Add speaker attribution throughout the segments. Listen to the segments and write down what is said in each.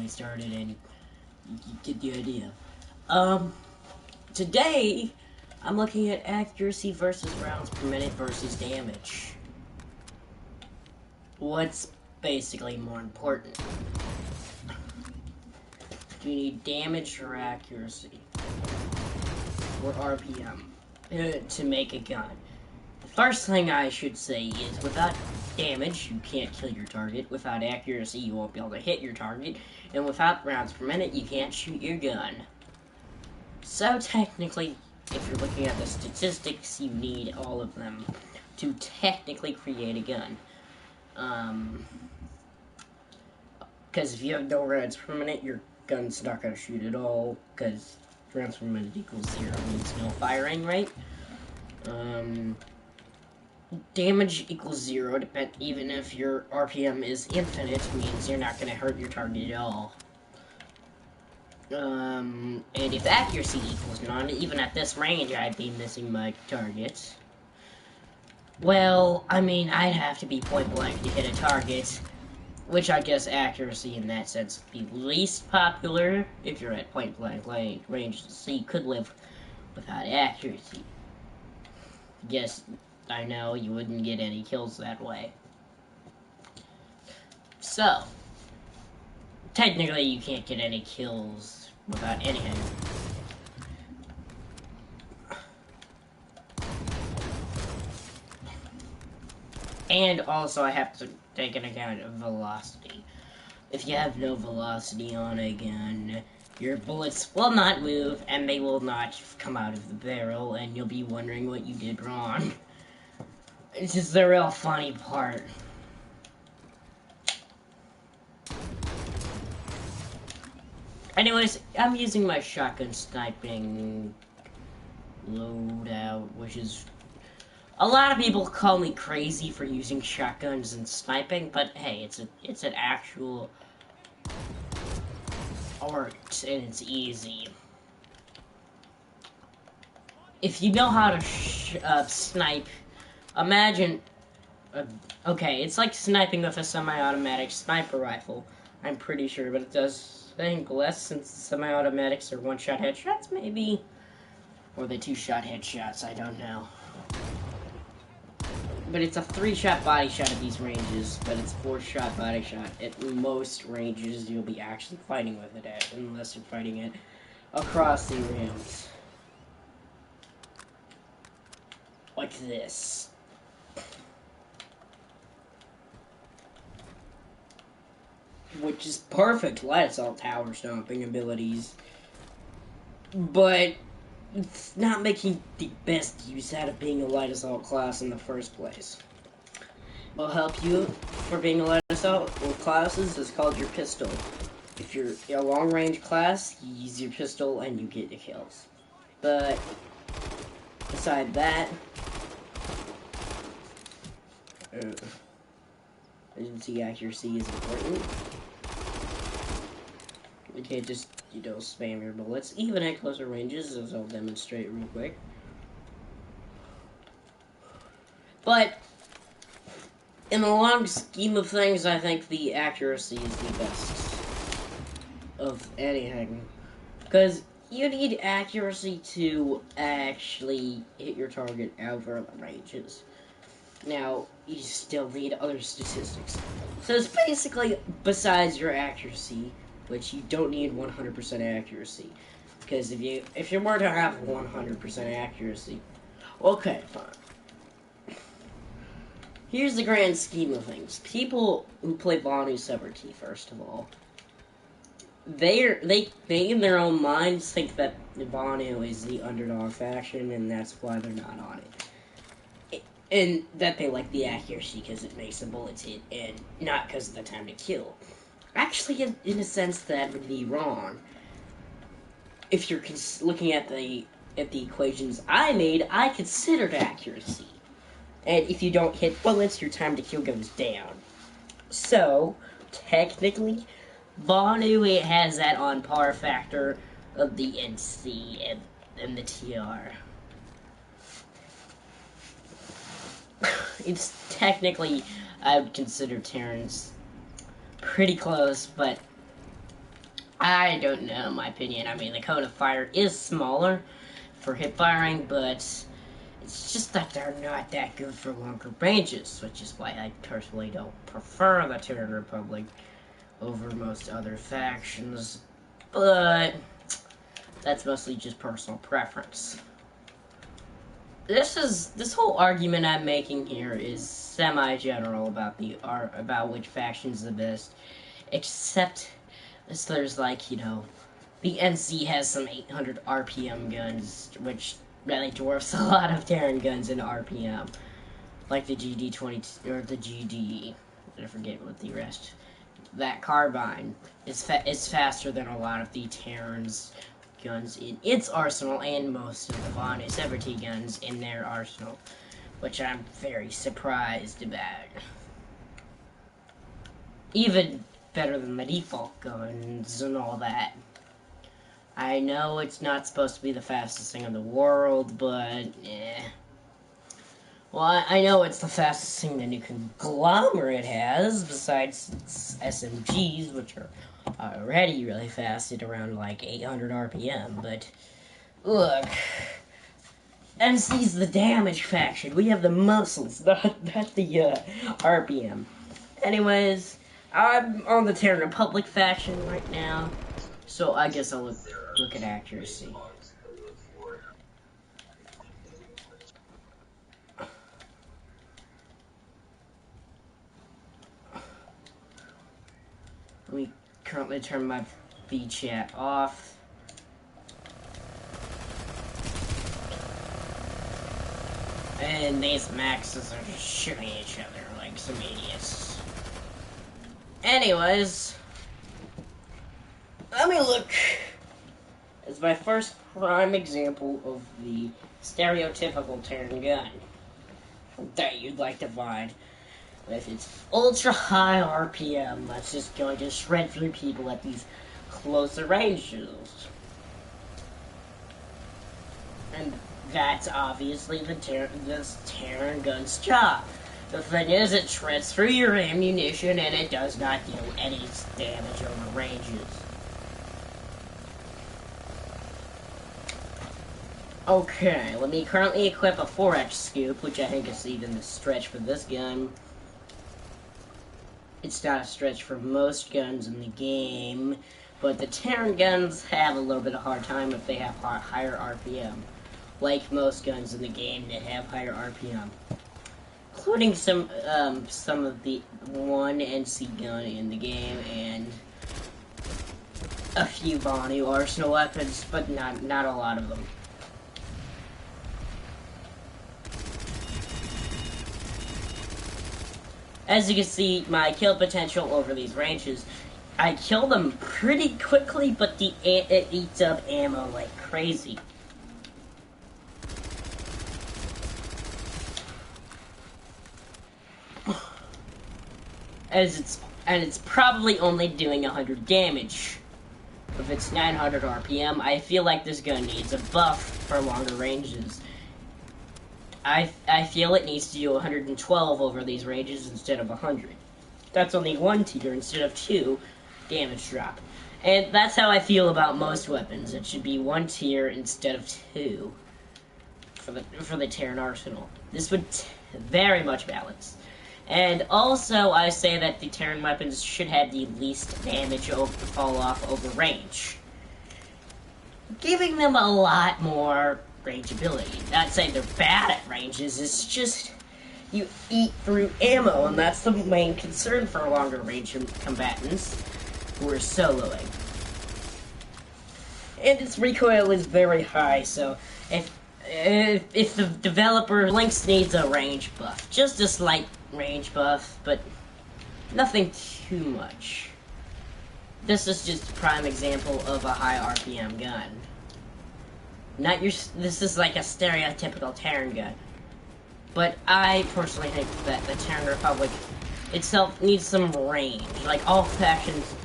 Speaker 1: I started, and you get the idea. Today, I'm looking at accuracy versus rounds per minute versus damage. What's basically more important? Do you need damage or accuracy? Or RPM to make a gun? The first thing I should say is, without damage, you can't kill your target. Without accuracy, you won't be able to hit your target. And without rounds per minute, you can't shoot your gun. So technically, if you're looking at the statistics, you need all of them to technically create a gun. Because if you have no rounds per minute, your gun's not going to shoot at all, because rounds per minute equals 0 means no firing rate. Damage equals 0, even if your RPM is infinite, means you're not going to hurt your target at all. And if accuracy equals none, even at this range, I'd be missing my targets. Well, I mean, I'd have to be point blank to hit a target, which I guess accuracy in that sense would be least popular if you're at point blank range, so you could live without accuracy. Yes, I know you wouldn't get any kills that way. So, technically you can't get any kills without anything. And also I have to take into account of velocity. If you have no velocity on a gun, your bullets will not move, and they will not come out of the barrel, and you'll be wondering what you did wrong. It's just the real funny part. Anyways, I'm using my shotgun sniping loadout, which is... A lot of people call me crazy for using shotguns and sniping, but hey, it's an actual art, and it's easy. If you know how to snipe, imagine... okay, it's like sniping with a semi-automatic sniper rifle, I'm pretty sure, but it does... I think less, since semi-automatics are one-shot headshots, maybe? Or the two-shot headshots, I don't know. But it's a 3-shot body shot at these ranges, but it's 4-shot body shot at most ranges you'll be actually fighting with it at, unless you're fighting it across the rims. Like this. Which is perfect light assault tower stomping abilities. But it's not making the best use out of being a light assault class in the first place. What will help you for being a light assault classes is called your pistol. If you're a long range class, you use your pistol and you get the kills. But beside that, agency accuracy is important. You can't just, spam your bullets, even at closer ranges, as I'll demonstrate real quick. But, in the long scheme of things, I think the accuracy is the best of anything. Because you need accuracy to actually hit your target over the ranges. Now, you still need other statistics. So it's basically, besides your accuracy, which you don't need 100% accuracy. Because if you were to have 100% accuracy, okay, fine. Here's the grand scheme of things. People who play Bonu Subverty, first of all, they in their own minds think that Bonu is the underdog faction, and that's why they're not on it. And that they like the accuracy because it makes the bullets hit, and not because of the time to kill. Actually, in a sense, that would be wrong. If you're looking at the equations I made, I considered accuracy. And if you don't hit bullets, your time to kill goes down. So, technically, Bonu, it has that on par factor of the NC and the TR. It's technically, I would consider Terrence pretty close, but I don't know, in my opinion. I mean, the cone of fire is smaller for hip firing, but it's just that they're not that good for longer ranges, which is why I personally don't prefer the Terran Republic over most other factions. But that's mostly just personal preference. This whole argument I'm making here is semi-general about which faction's the best, except there's like, you know, the NC has some 800 RPM guns, which really dwarfs a lot of Terran guns in RPM, like the GD-20 or the GD. I forget what the rest. That carbine is faster than a lot of the Terran's guns in its arsenal, and most of the Von SFRT guns in their arsenal, which I'm very surprised about. Even better than the default guns and all that. I know it's not supposed to be the fastest thing in the world, but well, I know it's the fastest thing the new conglomerate has, besides its SMGs, which are already really fast at around like 800 RPM, but look, NC's the damage faction. We have the muscles, not the RPM. Anyways, I'm on the Terran Republic faction right now, so I guess I'll look at accuracy. Let me currently turn my VChat off. And these maxes are just shooting each other like some idiots. Anyways, let me look. It's my first prime example of the stereotypical Terran gun that you'd like to find. With its ultra high RPM, that's just going to shred through people at these closer ranges. And that's obviously this Terran gun's job. The thing is, it shreds through your ammunition and it does not do any damage over ranges. Okay, let me currently equip a 4X scoop, which I think is even a stretch for this gun. It's not a stretch for most guns in the game, but the Terran guns have a little bit of a hard time if they have higher RPM, like most guns in the game that have higher RPM, including some of the one NC gun in the game and a few Bonu arsenal weapons, but not a lot of them. As you can see, my kill potential over these ranges, I kill them pretty quickly, but it eats up ammo like crazy. And it's probably only doing 100 damage. If it's 900 RPM, I feel like this gun needs a buff for longer ranges. I feel it needs to do 112 over these ranges instead of 100. That's only 1 tier instead of 2 damage drop. And that's how I feel about most weapons. It should be 1 tier instead of 2 for the Terran arsenal. This would very much balance. And also, I say that the Terran weapons should have the least damage fall off over range, giving them a lot more range ability. Not saying they're bad at ranges, it's just you eat through ammo, and that's the main concern for longer range combatants who are soloing. And its recoil is very high, so if the developer Lynx needs a range buff, just a slight range buff, but nothing too much. This is just a prime example of a high RPM gun. This is like a stereotypical Terran gun. But I personally think that the Terran Republic itself needs some range. Like, all factions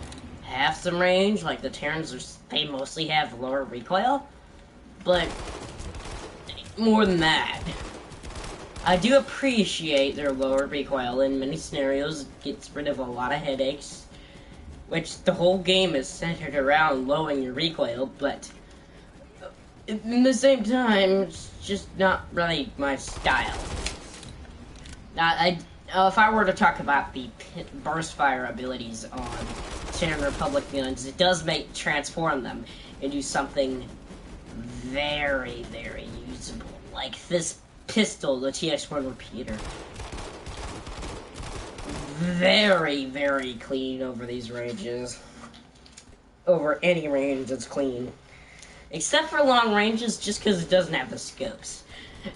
Speaker 1: have some range, like the Terrans, they mostly have lower recoil. But more than that, I do appreciate their lower recoil in many scenarios. It gets rid of a lot of headaches. which the whole game is centered around lowering your recoil, but in the same time, it's just not really my style. Now, if I were to talk about the burst fire abilities on Terran Republic guns, it does transform them into something very, very usable. Like this pistol, the TX1 repeater. Very, very clean over these ranges. Over any range, it's clean. Except for long ranges, just because it doesn't have the scopes.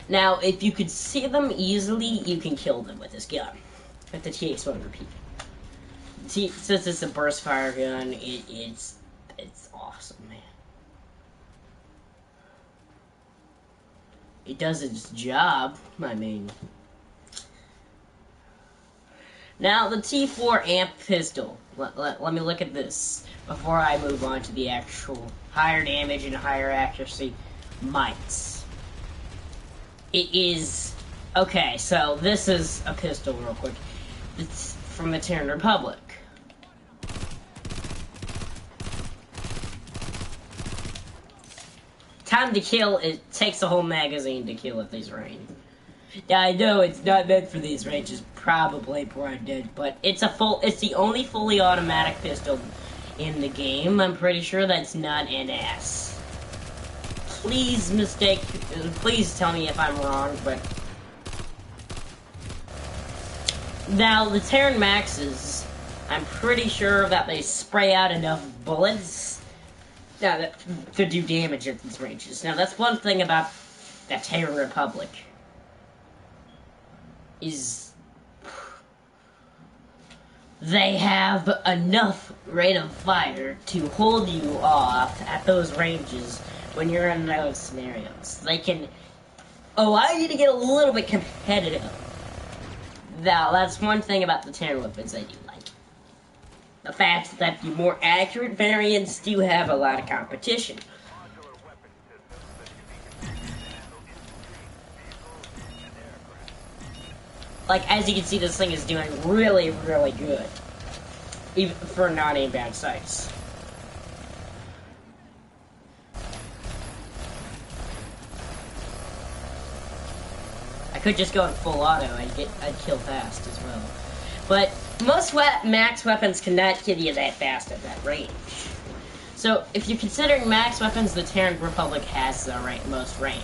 Speaker 1: Now, if you could see them easily, you can kill them with this gun. With the TX1 repeater. Since it's a burst fire gun, it's awesome, man. It does its job, I mean. Now, the T4 amp pistol. Let me look at this before I move on to the actual higher damage and higher accuracy mites. It is... Okay, so this is a pistol real quick. It's from the Terran Republic. Time to kill, it takes a whole magazine to kill at these ranges. Yeah, I know it's not meant for these ranges, probably dead, but it's the only fully automatic pistol in the game. I'm pretty sure that's not an S. Please tell me if I'm wrong, but... Now, the Terran Maxes, I'm pretty sure that they spray out enough bullets to do damage at these ranges. Now, that's one thing about the Terran Republic. Is they have enough rate of fire to hold you off at those ranges when you're in those scenarios. They can allow you to get a little bit competitive. Now, that's one thing about the Terran weapons I do like. The fact that the more accurate variants do have a lot of competition. Like, as you can see, this thing is doing really, really good. Even for non-inbound sites. I could just go in full auto, I'd kill fast as well. But most max weapons cannot kill you that fast at that range. So, if you're considering max weapons, the Terran Republic has the most range.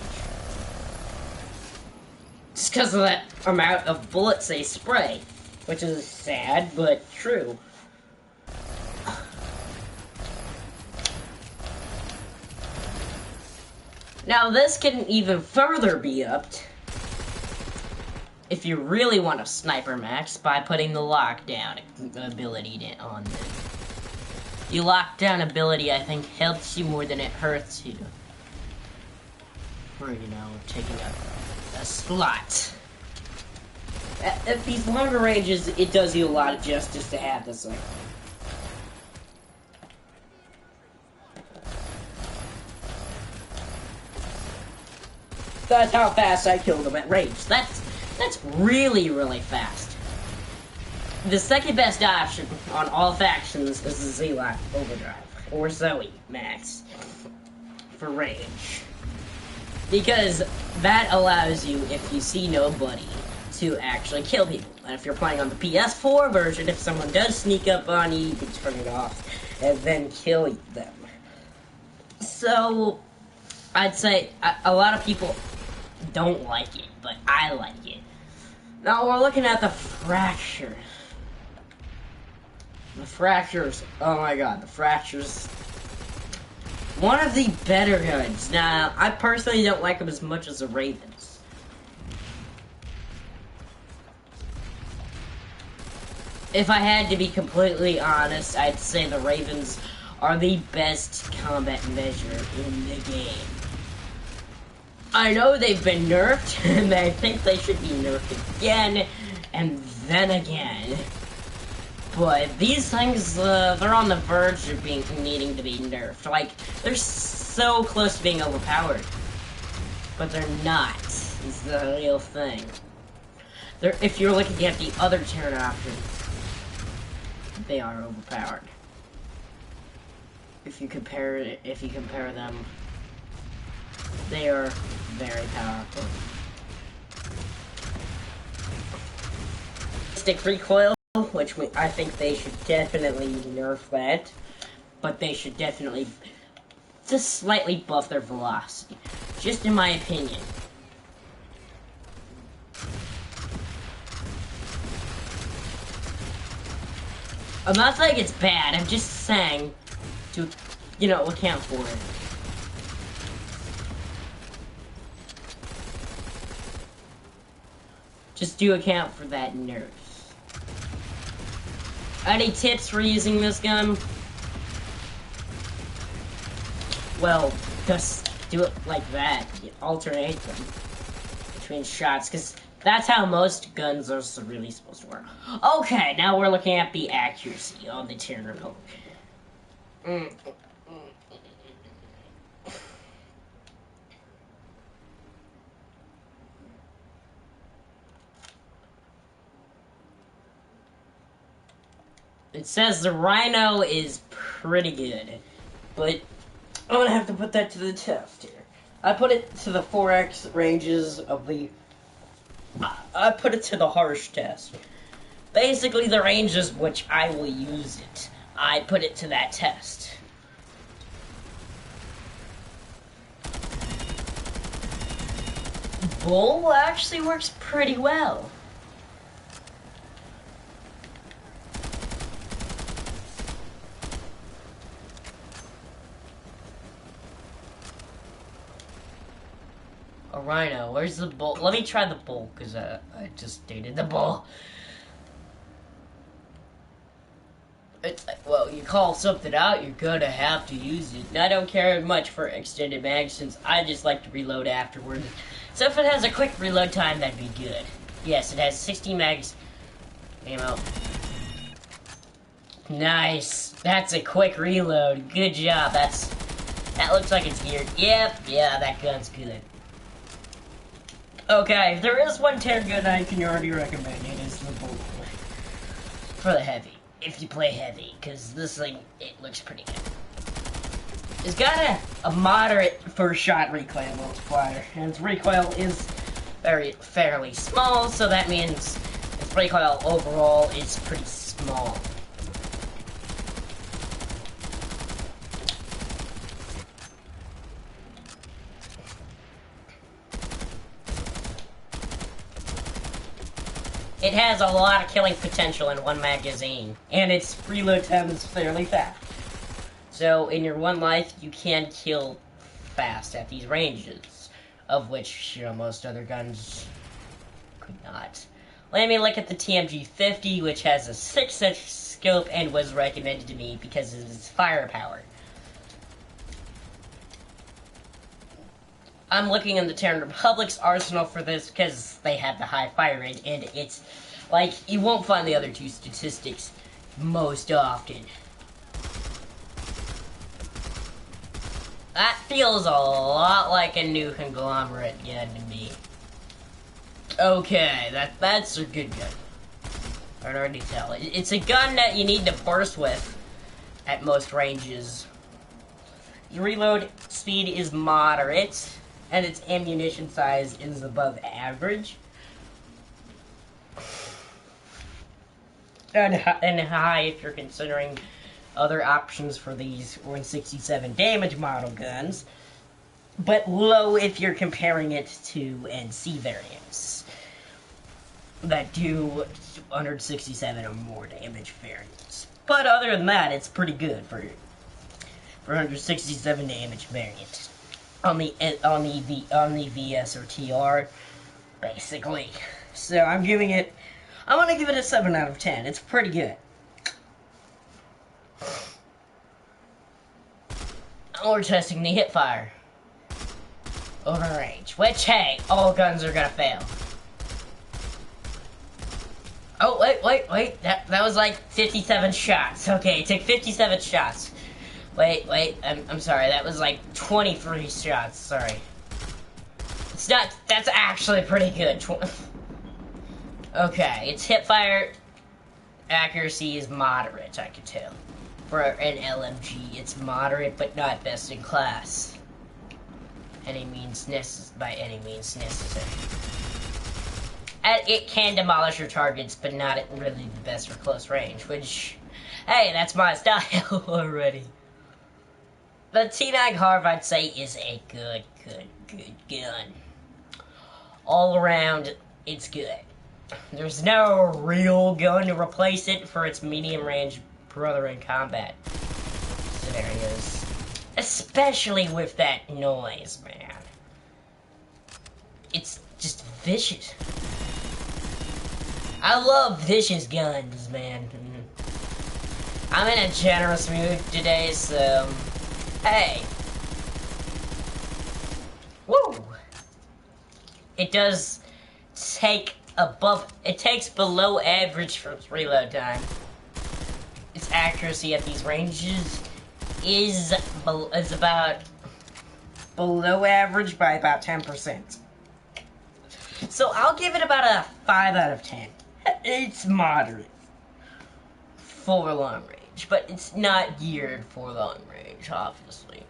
Speaker 1: Just because of that amount of bullets they spray. Which is sad, but true. Now, this can even further be upped if you really want a sniper max by putting the lockdown ability on them. The lockdown ability, I think, helps you more than it hurts you. Or, taking a slot. At these longer ranges, it does you a lot of justice to have this thing. That's how fast I killed him at range. That's really, really fast. The second best option on all factions is the Z-Lock Overdrive, or Zoe Max, for range. Because that allows you, if you see nobody, to actually kill people. And if you're playing on the PS4 version, if someone does sneak up on you, you can turn it off and then kill them. So, I'd say a lot of people don't like it, but I like it. Now we're looking at the Fracture. The Fractures, oh my god, the Fractures. One of the better guns. Now, I personally don't like them as much as the Ravens. If I had to be completely honest, I'd say the Ravens are the best combat measure in the game. I know they've been nerfed, and I think they should be nerfed again, and then again. But these things, they're on the verge of needing to be nerfed. Like, they're so close to being overpowered. But they're not, is the real thing. If you're looking at the other Terran options, they are overpowered. if you compare them, they are very powerful. Stick recoil, which I think they should definitely nerf that, but they should definitely just slightly buff their velocity, just in my opinion. I'm not saying it's bad, I'm just saying to, account for it. Just do account for that nerf. Any tips for using this gun? Well, just do it like that. You alternate them between shots, because that's how most guns are really supposed to work. Okay, now we're looking at the accuracy on the Terran Republic. It says the Rhino is pretty good, but I'm gonna have to put that to the test here. I put it to the 4x ranges of the... I put it to the harsh test. Basically, the ranges which I will use it, I put it to that test. Bull actually works pretty well. A Rhino, where's the bull? Let me try the bull, because I just dated the bull. Well, you call something out, you're gonna have to use it. And I don't care much for extended mags, since I just like to reload afterward. So if it has a quick reload time, that'd be good. Yes, it has 60 mags ammo. Nice. That's a quick reload. Good job. That looks like it's geared. Yep, yeah, that gun's good. Okay, if there is one Terran gun I can already recommend, it is the Bull. For the heavy. If you play heavy, because this thing, it looks pretty good. It's got a moderate first shot recoil multiplier, and its recoil is fairly small, so that means its recoil overall is pretty small. It has a lot of killing potential in one magazine, and its reload time is fairly fast. So, in your one life, you can kill fast at these ranges, of which, most other guns could not. Let me look at the TMG-50, which has a 6-inch scope and was recommended to me because of its firepower. I'm looking in the Terran Republic's arsenal for this because they have the high fire rate, and it's like, you won't find the other two statistics most often. That feels a lot like a new conglomerate gun to me. Okay, that's a good gun. I can already tell. It's a gun that you need to burst with at most ranges. Your reload speed is moderate, and its ammunition size is above average. And high if you're considering other options for these 167 damage model guns, but low if you're comparing it to NC variants that do 167 or more damage variants. But other than that, it's pretty good for 167 damage variant on the VS or TR, basically. So I'm gonna give it a 7 out of 10. It's pretty good. We're testing the hip fire over range, which, hey, all guns are gonna fail. Oh, wait, that was like 57 shots. Okay, it took 57 shots. Wait, I'm sorry, that was like 23 shots, sorry. It's not, that's actually pretty good. Okay, its hip fire accuracy is moderate, I can tell. For an LMG, it's moderate but not best in class. By any means necessary. And it can demolish your targets, but not really the best for close range, which, hey, that's my style already. The T9 Harv, I'd say, is a good gun. All around, it's good. There's no real gun to replace it for its medium range brother in combat scenarios. Especially with that noise, man. It's just vicious. I love vicious guns, man. I'm in a generous mood today, so... Hey! Woo! It does take it takes below average for its reload time. Its accuracy at these ranges is about below average by about 10%. So I'll give it about a 5 out of 10. It's moderate for long range, but it's not geared for long range, obviously.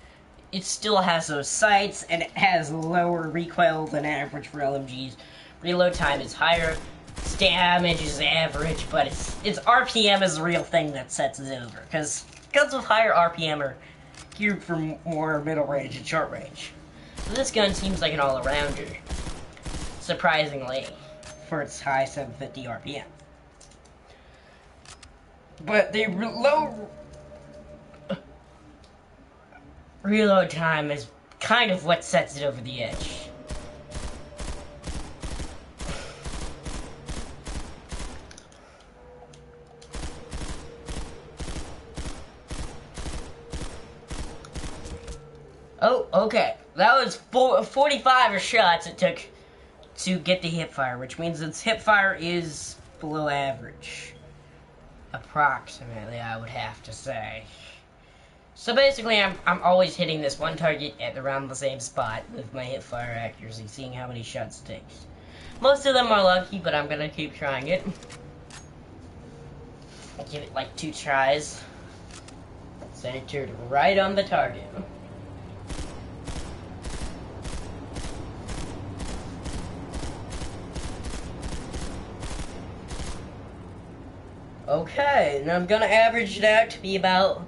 Speaker 1: It still has those sights, and it has lower recoil than average for LMGs. Reload time is higher, its damage is average, but its RPM is the real thing that sets it over, because guns with higher RPM are geared for more middle range and short range. So this gun seems like an all-arounder, surprisingly, for its high 750 RPM. But the low reload time is kind of what sets it over the edge. Oh, okay. That was 45 shots it took to get the hipfire, which means its hipfire is below average. Approximately, I would have to say. So basically, I'm always hitting this one target at around the same spot with my hipfire accuracy, seeing how many shots it takes. Most of them are lucky, but I'm gonna keep trying it. Give it like 2 tries. Centered right on the target. Okay, and I'm gonna average it out to be about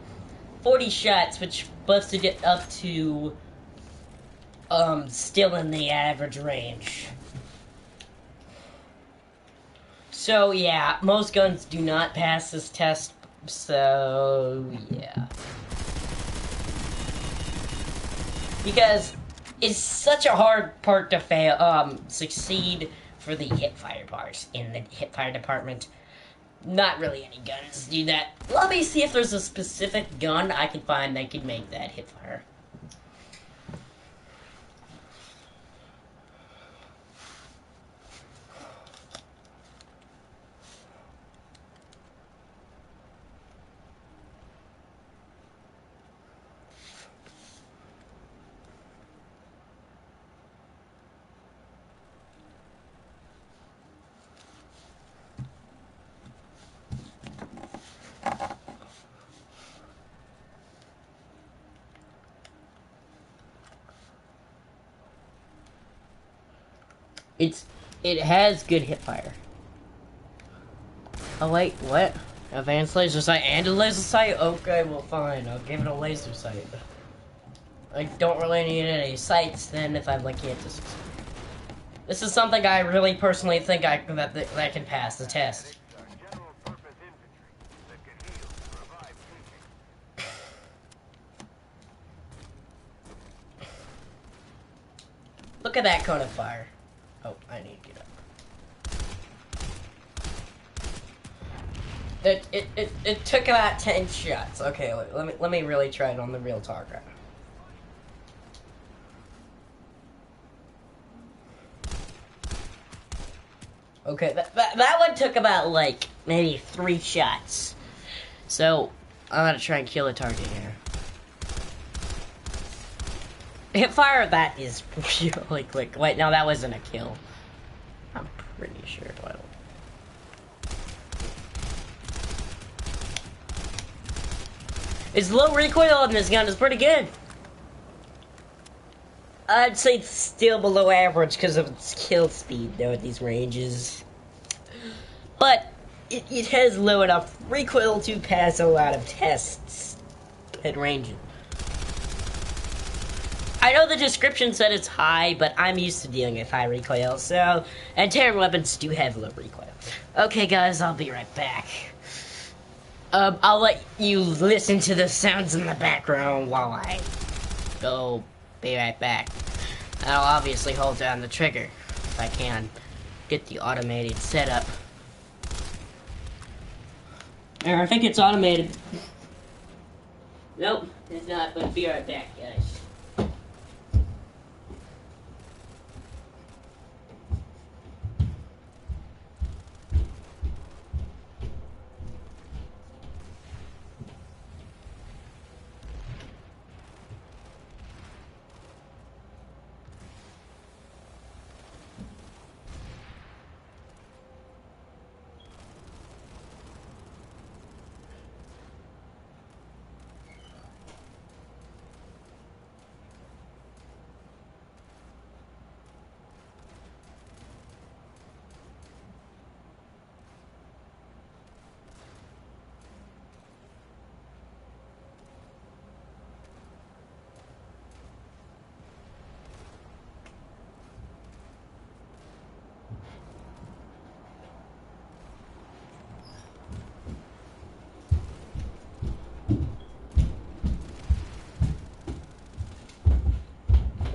Speaker 1: 40 shots, which busted it up to, still in the average range. So, yeah, most guns do not pass this test, so, yeah. Because it's such a hard part to succeed for the hipfire parts in the hipfire department. Not really any guns do that. Let me see if there's a specific gun I can find that could make that hipfire. It has good hipfire. Oh wait, what? Advanced laser sight and a laser sight? Okay, well fine, I'll give it a laser sight. I don't really need any sights then if I'm lucky at this. This is something I really personally think that can pass the test. Look at that cone of fire. Oh, I need to get up. It took about 10 shots. Okay, let me really try it on the real target. Okay, that one took about like maybe 3 shots. So I'm gonna try and kill a target here. Hipfire, that is really quick. Wait, no, that wasn't a kill. I'm pretty sure. Its low recoil on this gun is pretty good. I'd say it's still below average because of its kill speed, though, at these ranges. But it has low enough recoil to pass a lot of tests at ranges. I know the description said it's high, but I'm used to dealing with high recoil, so... And Terran weapons do have low recoil. Okay, guys, I'll be right back. I'll let you listen to the sounds in the background while I go be right back. I'll obviously hold down the trigger if I can get the automated setup. There, I think it's automated. Nope, it's not, but be right back, guys.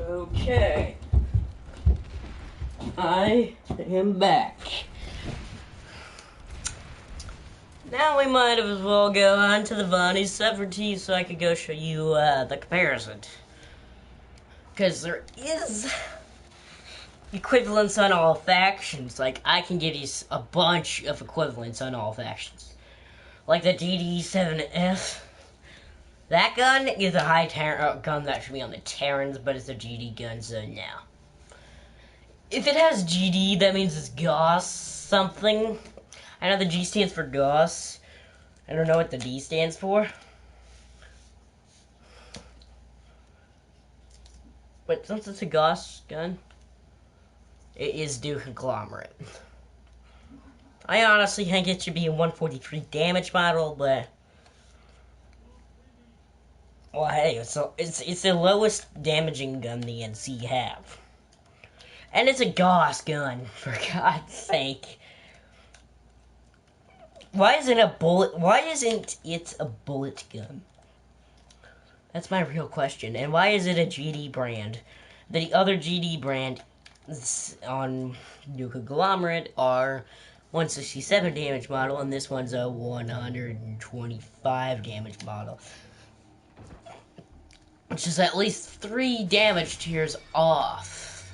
Speaker 1: Okay, I am back. Now we might as well go on to the Vonnie Severity so I could go show you the comparison. Because there is equivalence on all factions. Like, I can give you a bunch of equivalents on all factions. Like the GD7F. That gun is a high gun that should be on the Terrans, but it's a GD gun, so now. If it has GD, that means it's Gauss something. I know the G stands for Gauss. I don't know what the D stands for. But since it's a Gauss gun, it is due conglomerate. I honestly think it should be a 143 damage model, but... Well, hey, it's the lowest damaging gun the NC have. And it's a Gauss gun, for God's sake. Why isn't it a bullet gun? That's my real question. And why is it a GD brand? The other GD brand on New Conglomerate are 167 damage model, and this one's a 125 damage model. Which is at least 3 damage tiers off.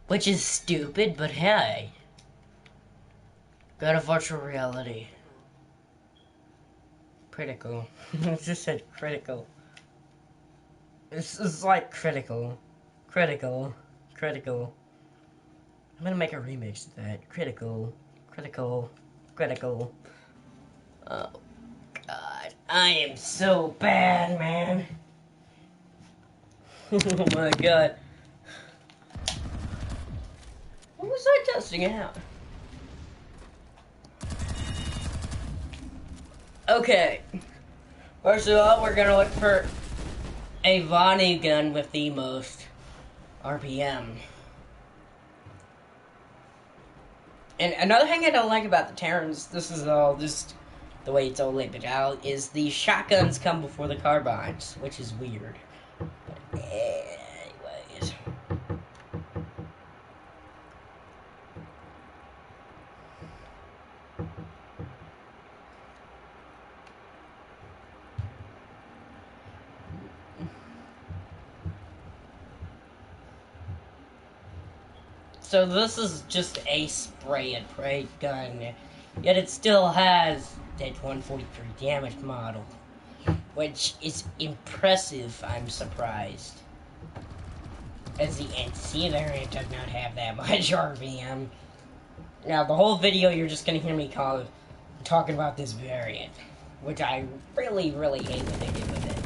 Speaker 1: Which is stupid, but hey. Go to virtual reality. Critical. It just said critical. It's like critical. Critical. Critical. I'm gonna make a remix of that. Critical. Critical. Critical. Oh, God. I am so bad, man. Oh my God. What was I testing out? Okay. First of all, we're gonna look for a Vonnie gun with the most RPM. And another thing I don't like about the Terrans, this is all just the way it's all labeled out, is the shotguns come before the carbines, which is weird. But anyways. So this is just a spray and pray gun, yet it still has that 143 damage model, which is impressive. I'm surprised, as the NC variant does not have that much RPM. Now the whole video you're just gonna hear me talking about this variant. which I really, really hate what they did with it.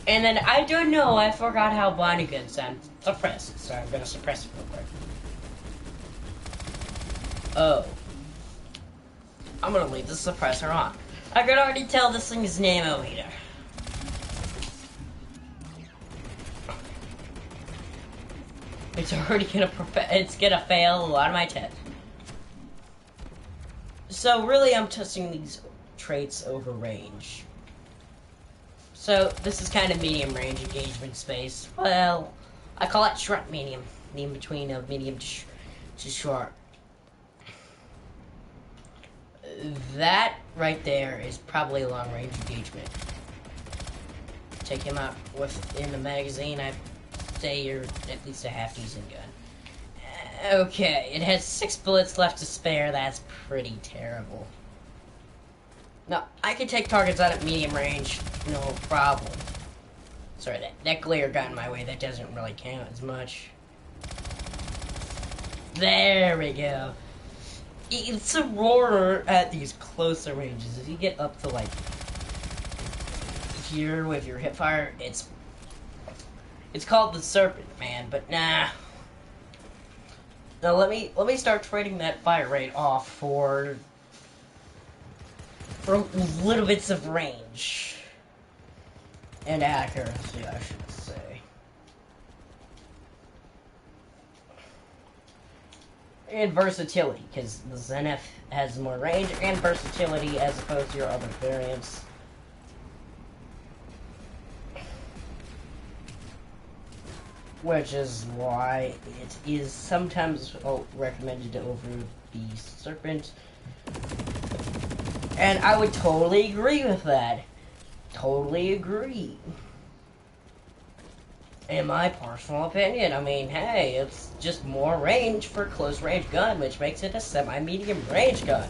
Speaker 1: And then, I don't know, I forgot how Bonnie can sound suppressed, so I'm gonna suppress it real quick. Oh. I'm gonna leave the suppressor on. I can already tell this thing's name over here. It's already gonna fail a lot of my tests. So really, I'm testing these traits over range. So this is kind of medium range engagement space. Well, I call it short medium, the in between of medium to short. That right there is probably long range engagement. Take him out within the magazine, I'd say you're at least a half decent gun. Okay, it has 6 bullets left to spare. That's pretty terrible. No, I can take targets out at medium range, no problem. Sorry, that glare got in my way. That doesn't really count as much. There we go. It's a roar at these closer ranges. If you get up to like here with your hip fire, it's called the Serpent, man. But nah. Now let me start trading that fire rate off for little bits of range and accuracy, I should say. And versatility, because the Zenith has more range and versatility as opposed to your other variants. Which is why it is sometimes recommended over the Serpent. And I would totally agree with that. Totally agree. In my personal opinion, I mean, hey, it's just more range for a close range gun, which makes it a semi-medium range gun.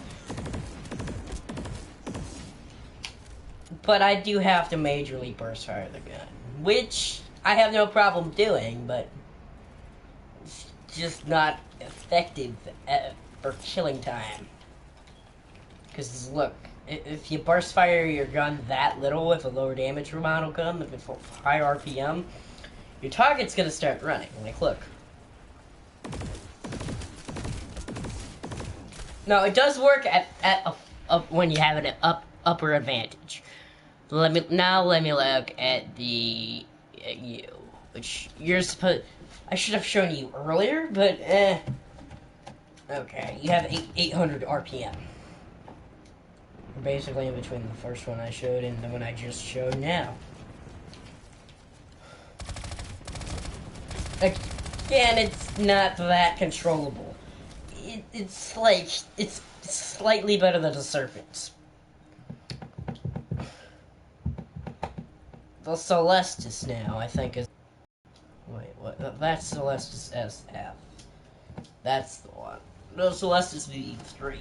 Speaker 1: But I do have to majorly burst fire the gun, which I have no problem doing, but it's just not effective for killing time. Because look, if you burst fire your gun that little with a lower damage model gun, with a high RPM, your target's gonna start running. Like, look. No, it does work at when you have an upper advantage. Let me look at the you, which you're supposed. I should have shown you earlier, but okay, you have 800 RPM. Basically in between the first one I showed and the one I just showed now. Again, it's not that controllable. It's like, it's slightly better than the Serpents. The Celestis now, I think is... Wait, what? That's Celestis SF. That's the one. No, Celestis V3.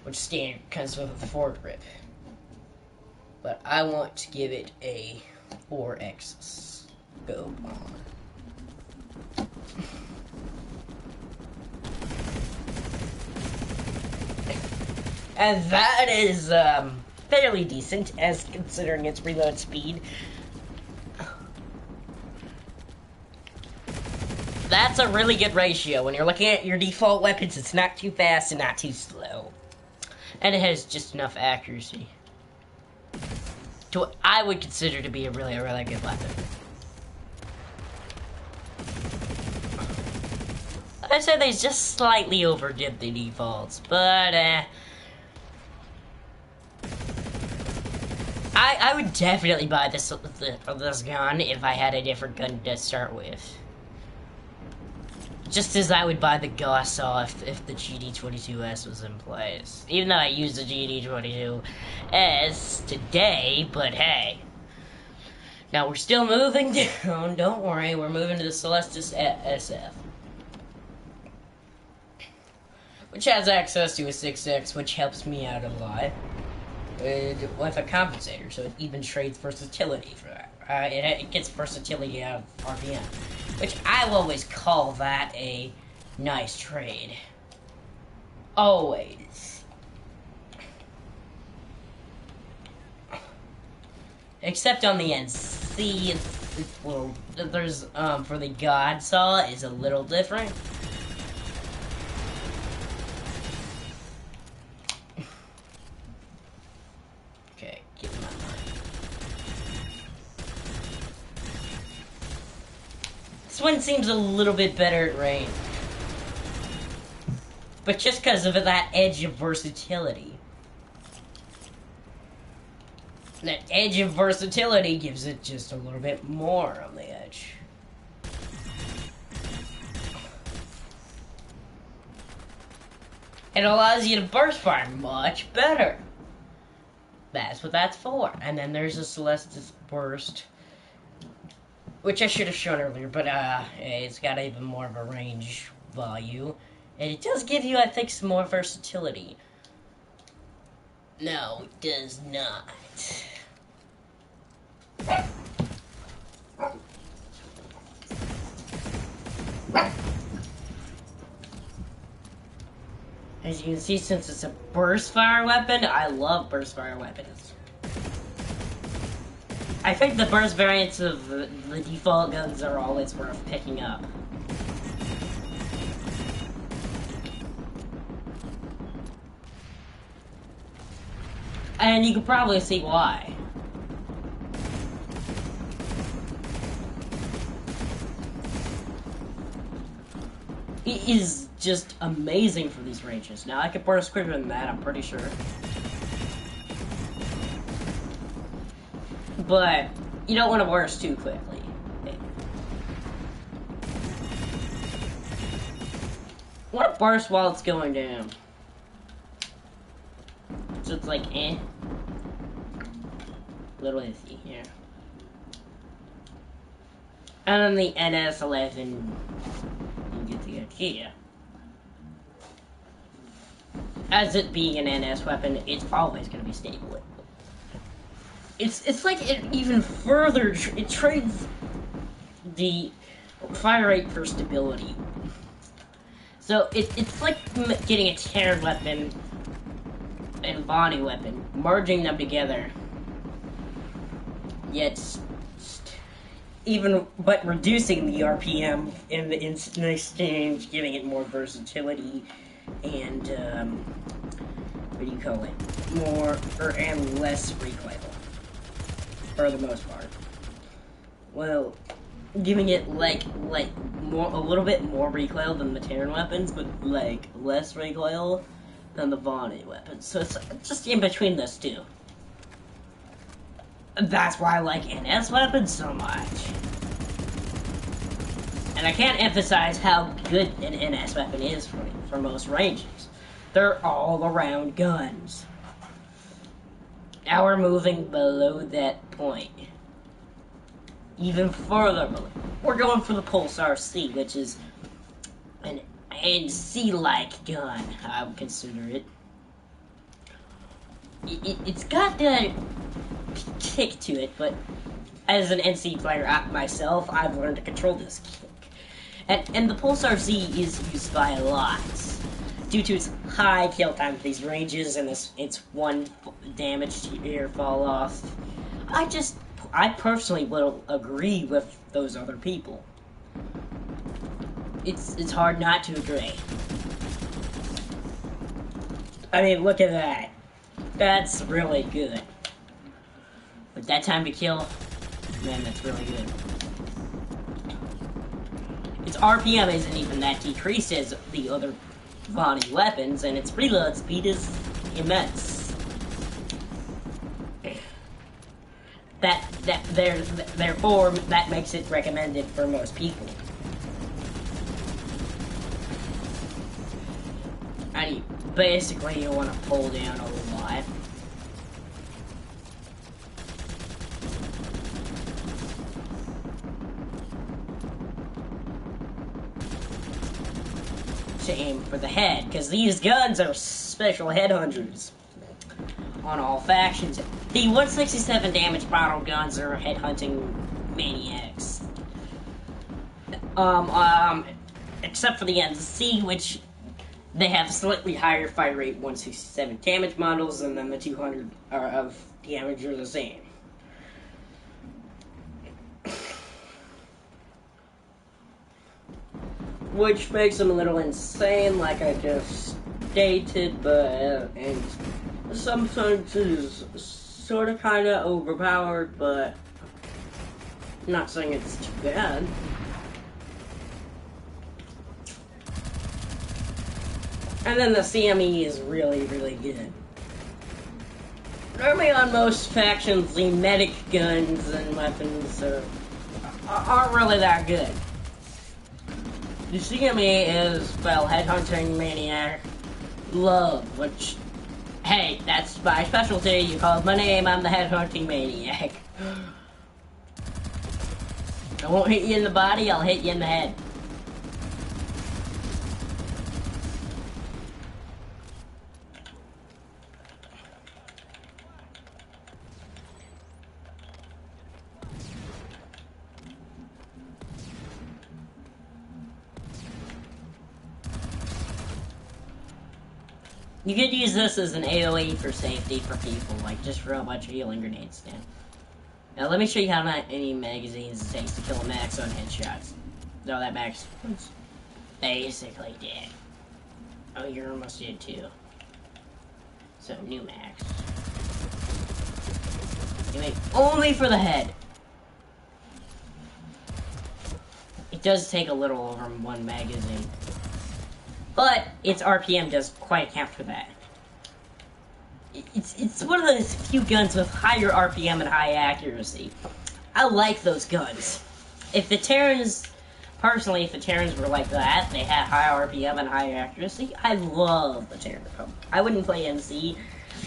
Speaker 1: Which standard comes with a foregrip. But I want to give it a 4X scope on. And that is fairly decent as considering its reload speed. That's a really good ratio. When you're looking at your default weapons, it's not too fast and not too slow. And it has just enough accuracy to what I would consider to be a really good weapon. I said they just slightly overdid the defaults, but I would definitely buy this gun if I had a different gun to start with. Just as I would buy the Gauss-Saw if the GD22S was in place. Even though I use the GD22S today, but hey. Now we're still moving down, don't worry, we're moving to the Celestis SF. Which has access to a 6X, which helps me out a lot. With a compensator, so it even trades versatility for that. It gets versatility out of RPM. Which I will always call that a nice trade. Always. Except on the NC, well, there's, for the God Saw is a little different. Okay, get my money. This one seems a little bit better at range. But just because of that edge of versatility. That edge of versatility gives it just a little bit more on the edge. It allows you to burst fire much better. That's what that's for. And then there's a Celestis burst, which I should have shown earlier, but it's got even more of a range value. And it does give you, I think, some more versatility. No, it does not. As you can see, since it's a burst fire weapon, I love burst fire weapons. I think the burst variants of the default guns are always worth picking up. And you can probably see why. It is just amazing for these ranges. Now, I could burst quicker than that, I'm pretty sure. But you don't want to burst too quickly. I want to burst while it's going down. So it's like, little iffy here. And then the NS-11, you get the idea. As it being an NS weapon, it's always going to be stable. It's like it even further, it trades the fire rate for stability. So it's like getting a Terran weapon and body weapon, merging them together. Yet, but reducing the RPM in the exchange, giving it more versatility and what do you call it? More and less recoil, for the most part. Well, giving it like more, a little bit more recoil than the Terran weapons, but like less recoil than the Vonnie weapons. So it's just in between those two. That's why I like NS weapons so much. And I can't emphasize how good an NS weapon is for most ranges. They're all around guns. Now we're moving below that point. Even further below. We're going for the Pulsar C, which is an NC-like gun, I would consider it. It's got that kick to it, but as an NC player myself, I've learned to control this kick. And the Pulsar Z is used by a lot, due to its high kill time at these ranges and its one damage to air fall off. I personally will agree with those other people. It's hard not to agree. I mean, look at that. That's really good. With that time to kill, man, that's really good. Its RPM isn't even that decreased as the other Vonnie weapons, and its reload speed is immense. Therefore, that makes it recommended for most people. And basically, you want to pull down a lot. To aim for the head, because these guns are special headhunters on all factions. The 167 damage bottle guns are headhunting maniacs. Except for the NC, which they have slightly higher fire rate 167 damage models, and then the 200 of damage are the same. which makes them a little insane, like I just stated, but and sometimes is sort of kind of overpowered, but I'm not saying it's too bad. And then the CME is really, really good. Normally on most factions, the medic guns and weapons aren't really that good. The CME is, well, headhunting, maniac, love, which, hey, that's my specialty. You called my name, I'm the headhunting maniac. I won't hit you in the body, I'll hit you in the head. You could use this as an AoE for safety for people, like just throw a bunch of healing grenades down. Now let me show you how many magazines it takes to kill a max on headshots. No, that max was basically dead. Oh, you're almost dead too. So, new max. You make only for the head. It does take a little over one magazine. But its RPM does quite account for that. It's one of those few guns with higher RPM and high accuracy. I like those guns. If the Terrans, personally, if the Terrans were like that, they had high RPM and high accuracy, I love the Terran Republic. I wouldn't play NC,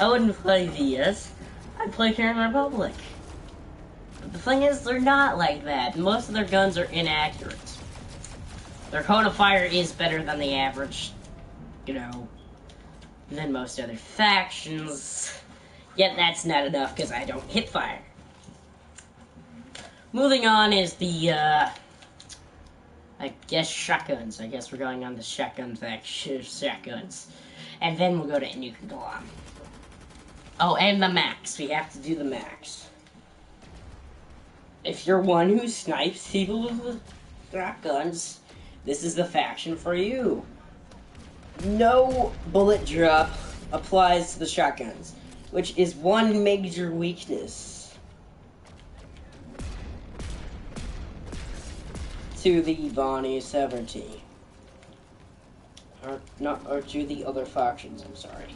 Speaker 1: I wouldn't play VS, I'd play Terran Republic. But the thing is, they're not like that. Most of their guns are inaccurate. Their cone of fire is better than the average, you know, than most other factions. Yet that's not enough because I don't hit fire. Moving on is the, I guess shotguns. I guess we're going on the shotgun faction, shotguns. And then we'll go to nuke glom. Oh, and the max. We have to do the max. If you're one who snipes people with shotguns, this is the faction for you. No bullet drop applies to the shotguns, which is one major weakness to the Bonnie 70. Or to the other factions, I'm sorry.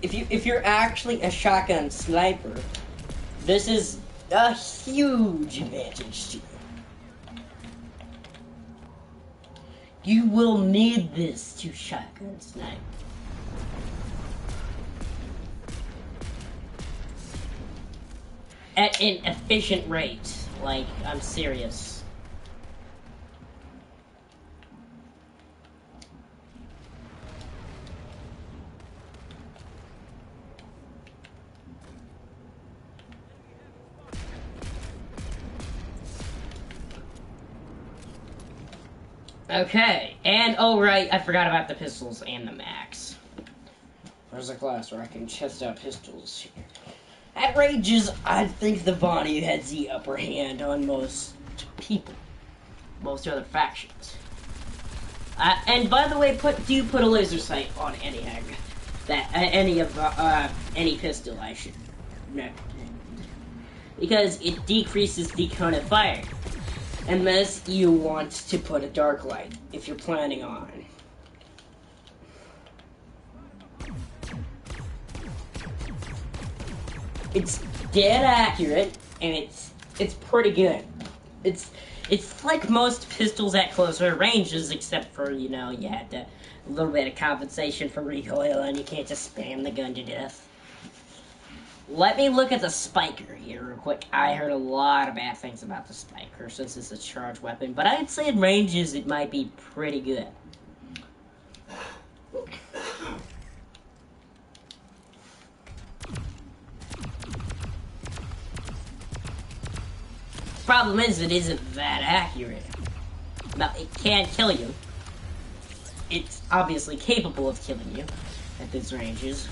Speaker 1: If you're actually a shotgun sniper, this is a huge advantage to you. You will need this to shotgun snipe. At an efficient rate. Like, I'm serious. Okay, and oh right, I forgot about the pistols and the max. There's a class where I can test out pistols here. At ranges, I think the Bonnie has the upper hand on most people, most other factions. And by the way, do put a laser sight on any any pistol I should recommend, because it decreases the cone of fire. Unless you want to put a dark light, if you're planning on. It's dead accurate, and it's pretty good. It's like most pistols at closer ranges, except for, you know, you had a little bit of compensation for recoil, and you can't just spam the gun to death. Let me look at the Spiker here real quick. I heard a lot of bad things about the Spiker since it's a charged weapon, but I'd say at ranges it might be pretty good. Problem is, it isn't that accurate. Now, it can kill you. It's obviously capable of killing you at these ranges.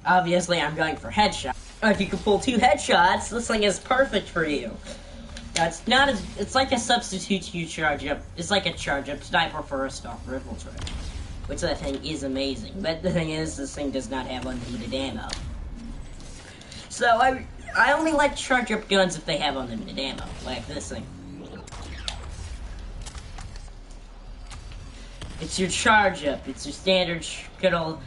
Speaker 1: Obviously, I'm going for headshot. If you can pull 2 headshots, this thing is perfect for you. Now, it's not as, it's like a substitute to charge up. It's like a charge up sniper for a stalker infiltrator, which I think is amazing. But the thing is, this thing does not have unlimited ammo. So I only like charge up guns if they have unlimited ammo, like this thing. It's your charge up. It's your standard good old.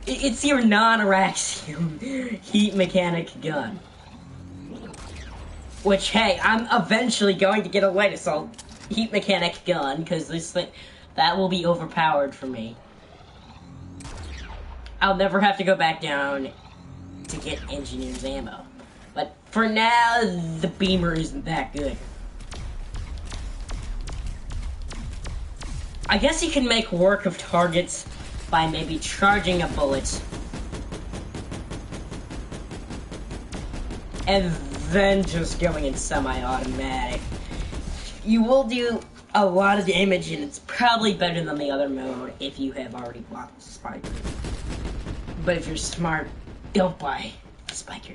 Speaker 1: It's your non-Araxium heat mechanic gun. Which, hey, I'm eventually going to get a light assault heat mechanic gun, because this thing, that will be overpowered for me. I'll never have to go back down to get engineer's ammo. But for now, the beamer isn't that good. I guess you can make work of targets by maybe charging a bullet and then just going in semi-automatic. You will do a lot of damage, and it's probably better than the other mode if you have already bought Spiker. But if you're smart, don't buy Spiker.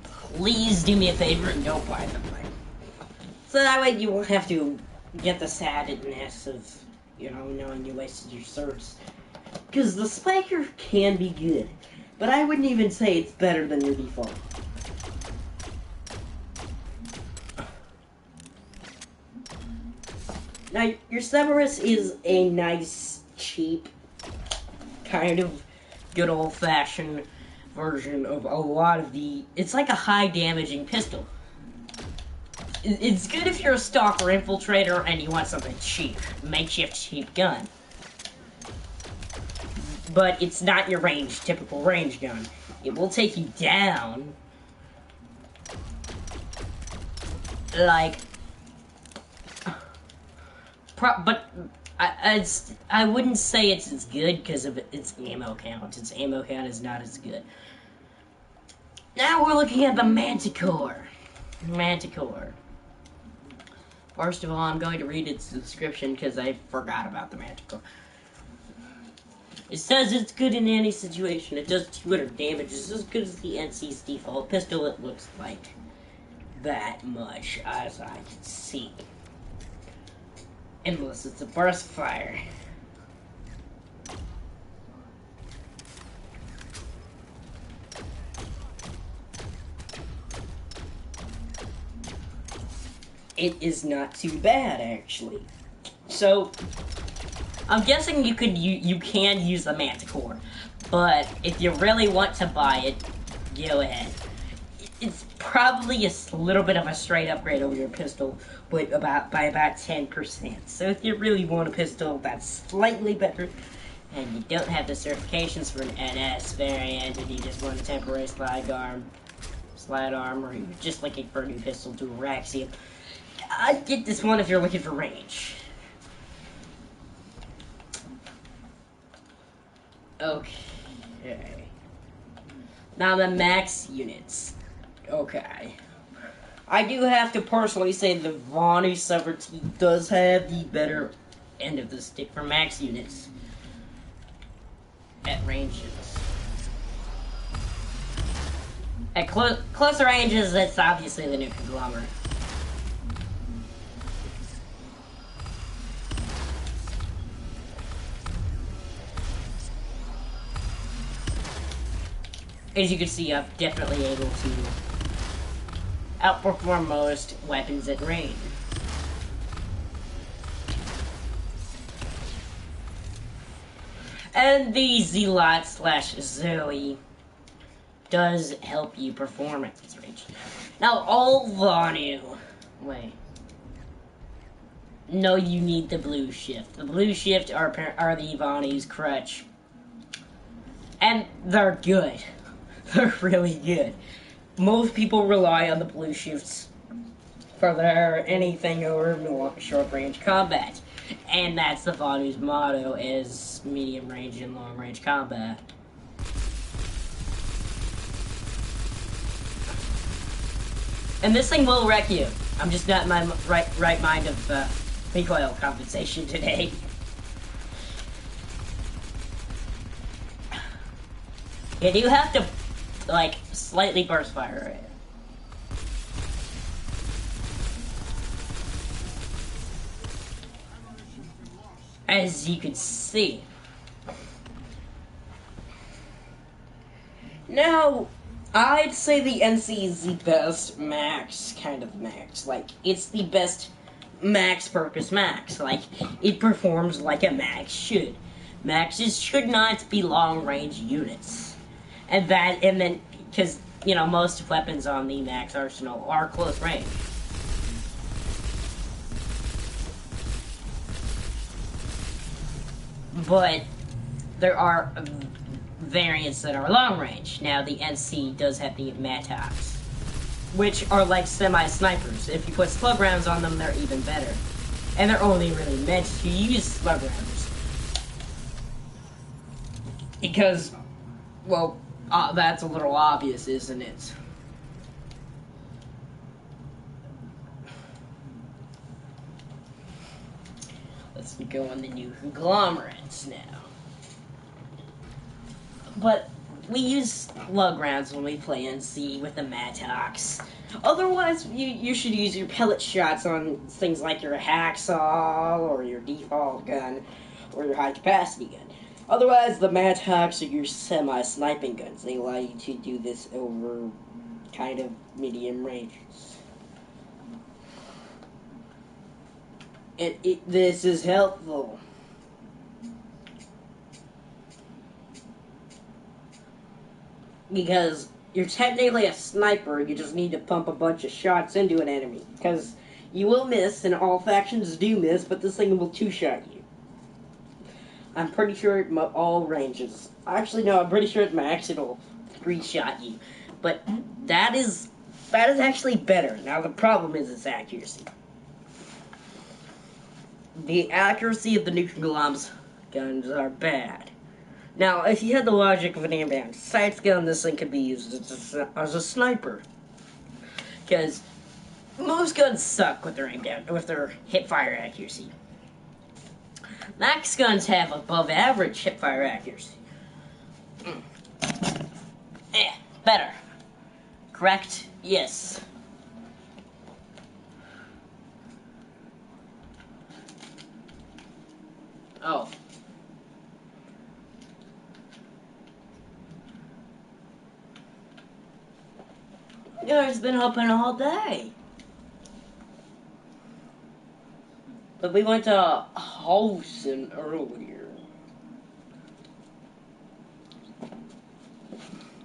Speaker 1: Please do me a favor and don't buy them. So that way you won't have to get the sadness of, you know, knowing you wasted your certs. Because the Spiker can be good, but I wouldn't even say it's better than your default. Now, your Cerberus is a nice, cheap, kind of good old-fashioned version of a lot of the... It's like a high-damaging pistol. It's good if you're a stalker infiltrator and you want something cheap. Makeshift cheap gun. But it's not your typical range gun. It will take you down. Like... But I wouldn't say it's as good because of its ammo count. Its ammo count is not as good. Now we're looking at the Manticore. Manticore. First of all, I'm going to read its description because I forgot about the Manticore. It says it's good in any situation. It does 200 damage. It's as good as the NC's default pistol. It looks like that much, as I can see. Unless it's a burst fire. It is not too bad, actually. So, I'm guessing you can use the Manticore, but if you really want to buy it, go ahead. It's probably a little bit of a straight upgrade over your pistol, but by about 10%. So if you really want a pistol that's slightly better, and you don't have the certifications for an NS variant, and you just want a temporary slide arm, or you're just looking for a new pistol to Araxium, I'd get this one if you're looking for range. Okay. Now the max units. Okay. I do have to personally say the Vonnie Sovereignty does have the better end of the stick for max units at ranges. At closer ranges, it's obviously the new Conglomerate. As you can see, I'm definitely able to outperform most weapons at range. And the Zealot / Zoe does help you perform at this range. Now, all Vonu... Wait. No, you need the blue shift. The blue shift are the Vonu's crutch. And they're good. They're really good. Most people rely on the blue shifts for their anything over short range combat. And that's the Vonu's motto, is medium range and long range combat. And this thing will wreck you. I'm just not in my right mind of recoil compensation today. You do have to, like, slightly burst fire it. As you can see. Now, I'd say the NC is the best max kind of max. Like, it's the best max purpose max. Like, it performs like a max should. Maxes should not be long range units. And then, because, you know, most weapons on the max arsenal are close range. But there are variants that are long range. Now, the NC does have the Matox, which are like semi-snipers. If you put slug rounds on them, they're even better. And they're only really meant to use slug rounds. Because, well, that's a little obvious, isn't it? Let's go on the new conglomerates now. But we use slug rounds when we play NC with the Matox. Otherwise, you should use your pellet shots on things like your hacksaw, or your default gun, or your high-capacity gun. Otherwise, the Matox are your semi-sniping guns. They allow you to do this over kind of medium ranges. This is helpful. Because you're technically a sniper, you just need to pump a bunch of shots into an enemy. Because you will miss, and all factions do miss, but this thing will two-shot you. I'm pretty sure at all ranges. Actually, no, I'm pretty sure at max it'll three-shot you. But that is actually better. Now, the problem is its accuracy. The accuracy of the new conglomerates guns are bad. Now, if you had the logic of an inbound sights gun, this thing could be used as a sniper. Because most guns suck with their inbound, with their hip-fire accuracy. Max guns have above-average hip-fire accuracy. Better. Correct? Yes. Oh. Yeah, it's been open all day. But we went to Holson earlier.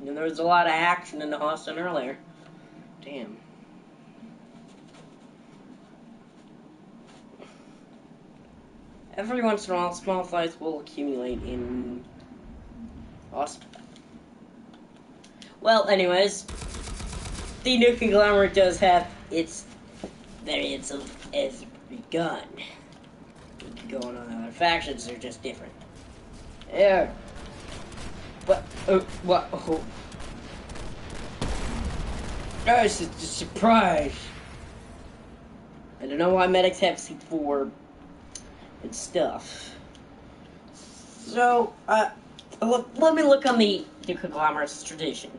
Speaker 1: And there was a lot of action in Austin earlier. Damn. Every once in a while, small fights will accumulate in Austin. Well, anyways, the new conglomerate does have its variants of every gun. You can go on other factions, they're just different. Yeah. But, what? Oh. Guys, it's a surprise. I don't know why medics have C4 and stuff. So, let me look on the conglomerate's tradition.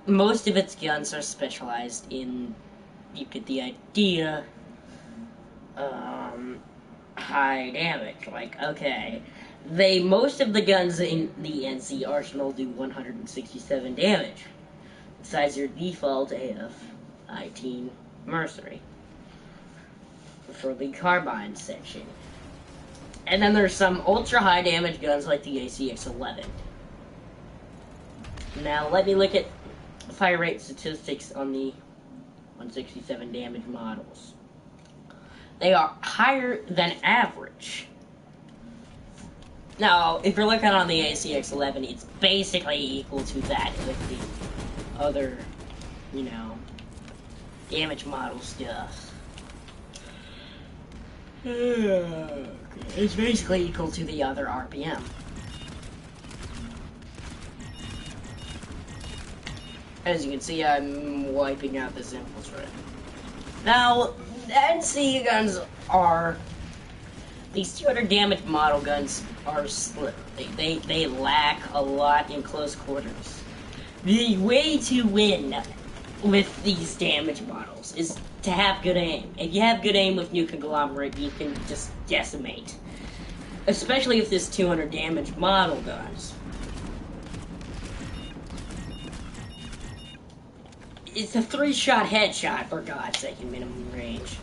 Speaker 1: Most of its guns are specialized in, you get the idea, high damage. Like, okay, most of the guns in the NC arsenal do 167 damage, besides your default AF-19 Mercenary for the carbine section. And then there's some ultra high damage guns like the ACX-11. Now let me look at fire rate statistics on the 167 damage models. They are higher than average. Now, if you're looking on the ACX-11, it's basically equal to that with the other, damage model stuff. It's basically equal to the other RPM. As you can see, I'm wiping out this infiltrate. Now, NC guns are These 200 damage model guns are they lack a lot in close quarters. The way to win with these damage models is to have good aim. If you have good aim with New Conglomerate, you can just decimate. Especially if this 200 damage model guns. It's a 3-shot headshot, for God's sake, in minimum range.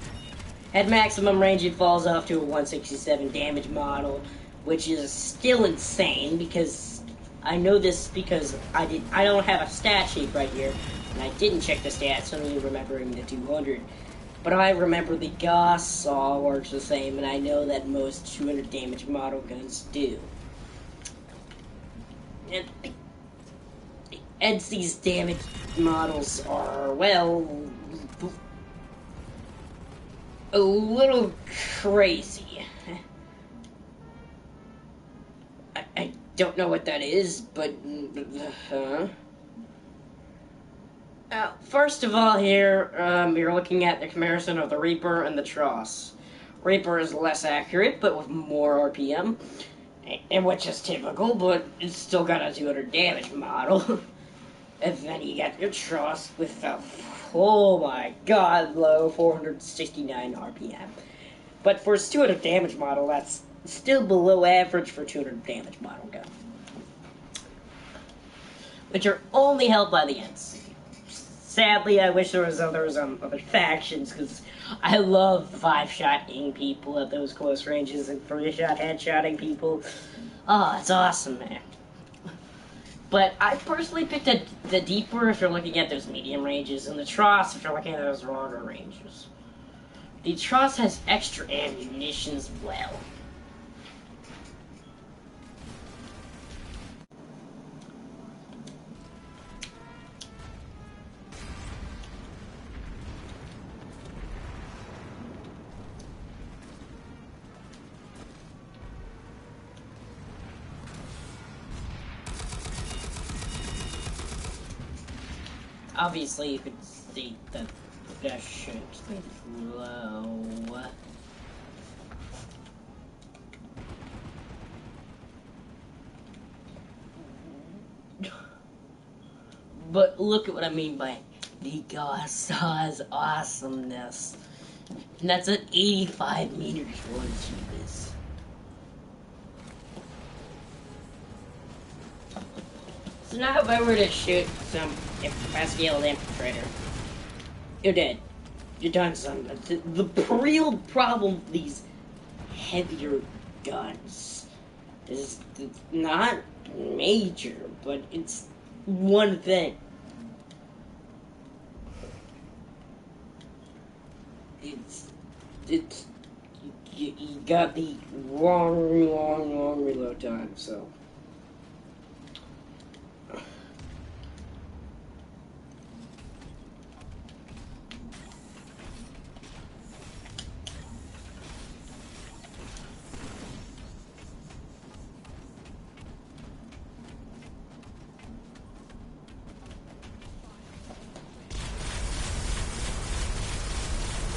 Speaker 1: At maximum range, it falls off to a 167 damage model, which is still insane, because I know this because I don't have a stat sheet right here, and I didn't check the stats, only remembering the 200. But I remember the Gauss all works the same, and I know that most 200 damage model guns do. And these damage models are, well, a little crazy. I don't know what that is, but first of all here, you're looking at the comparison of the Reaper and the Tross. Reaper is less accurate, but with more RPM, and which is typical, but it's still got a 200 damage model. And then you got your Tross with a, oh my god, low 469 RPM. But for its 200 damage model, that's still below average for 200 damage model gun. Which are only held by the ends. Sadly, I wish there was other factions, because I love 5-shotting people at those close ranges and 3-shot headshotting people. Oh, it's awesome, man. But I personally picked the Deeper if you're looking at those medium ranges, and the Tross if you're looking at those longer ranges. The Tross has extra ammunition as well. Obviously, you could see that that should be low. But look at what I mean by the Gauss's awesomeness. And that's at 85 meters for this. So now if I were to shoot some fast-scaled infiltrator, you're dead. You're done, son. The real problem with these heavier guns is not major, but it's one thing. It's you got the long reload time, so.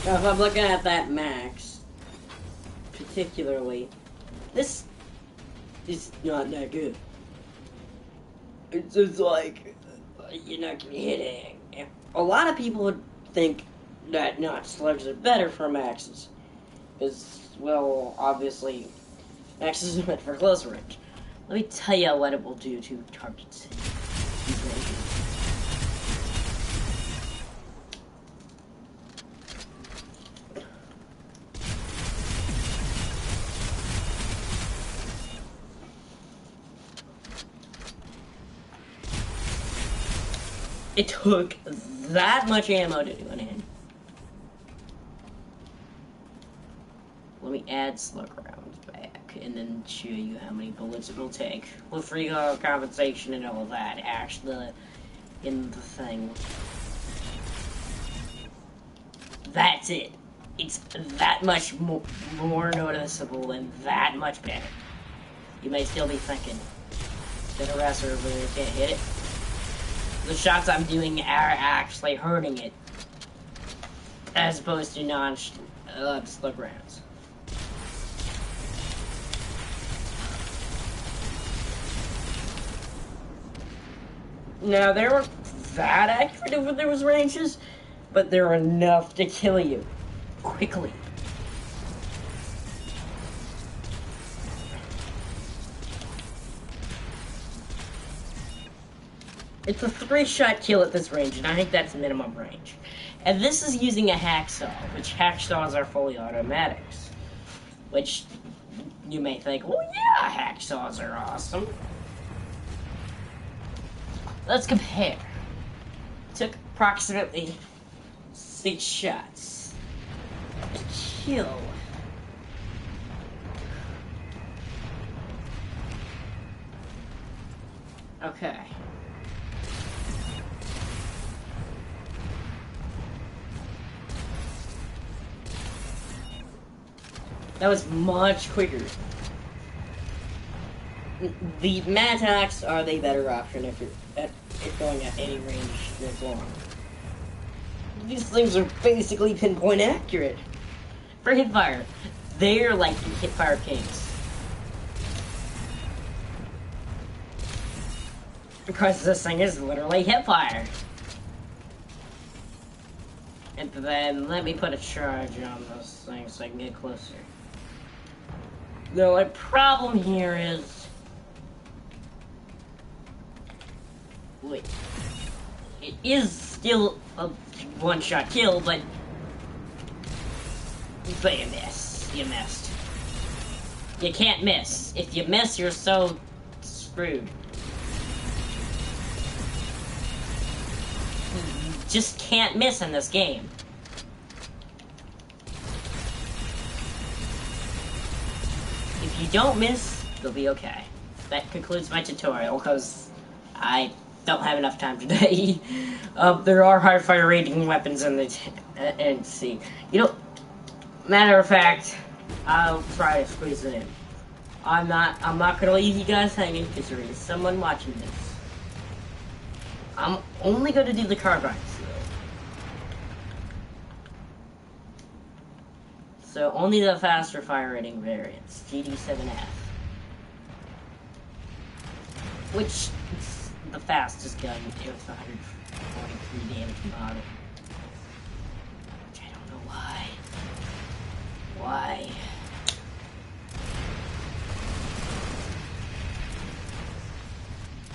Speaker 1: Now, if I'm looking at that max, particularly, this is not that good. It's just like, you're not gonna be hitting. A lot of people would think that not slugs are better for maxes. Because, well, obviously, maxes are meant for close range. Let me tell you what it will do to targets. It took that much ammo to do an hit. Let me add slug rounds back and then show you how many bullets it will take with recoil compensation and all of that actually in the thing. That's it. It's that much more noticeable and that much better. You may still be thinking, the harasser over there can't hit it. The shots I'm doing are actually hurting it, as opposed to non-slug rounds. Now, they weren't that accurate with those ranges, but they're enough to kill you quickly. It's a 3-shot kill at this range, and I think that's minimum range. And this is using a hacksaw, which hacksaws are fully automatics. Which you may think, well, yeah, hacksaws are awesome. Let's compare. Took approximately 6 shots to kill. Okay. That was much quicker. The Mattox are the better option if you're going at any range this long. These things are basically pinpoint accurate. For hipfire, they're like the hipfire kings. Because this thing is literally hipfire. And then let me put a charge on this thing so I can get closer. The only problem here is... wait. It is still a one-shot kill, but you miss. You missed. You can't miss. If you miss, you're so screwed. You just can't miss in this game. If you don't miss, you'll be okay. That concludes my tutorial, because I don't have enough time today. There are high fire rating weapons in the and see. You know, matter of fact, I'll try to squeeze it in. I'm not gonna leave you guys hanging because there is someone watching this. I'm only gonna do the carbines though. So only the faster fire rating variants, GD7F. Which is the fastest gun with 143 damage model. Which I don't know why. Why?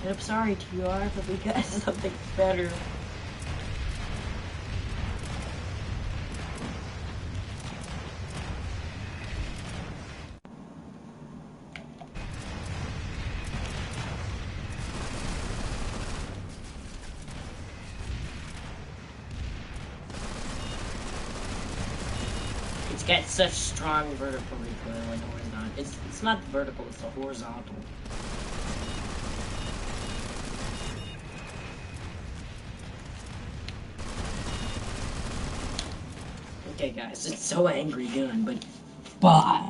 Speaker 1: And I'm sorry, TR, but we got something better. It's got such strong vertical recoil and horizontal. It's not the vertical, it's the horizontal. Okay guys, it's so angry gun, but bye.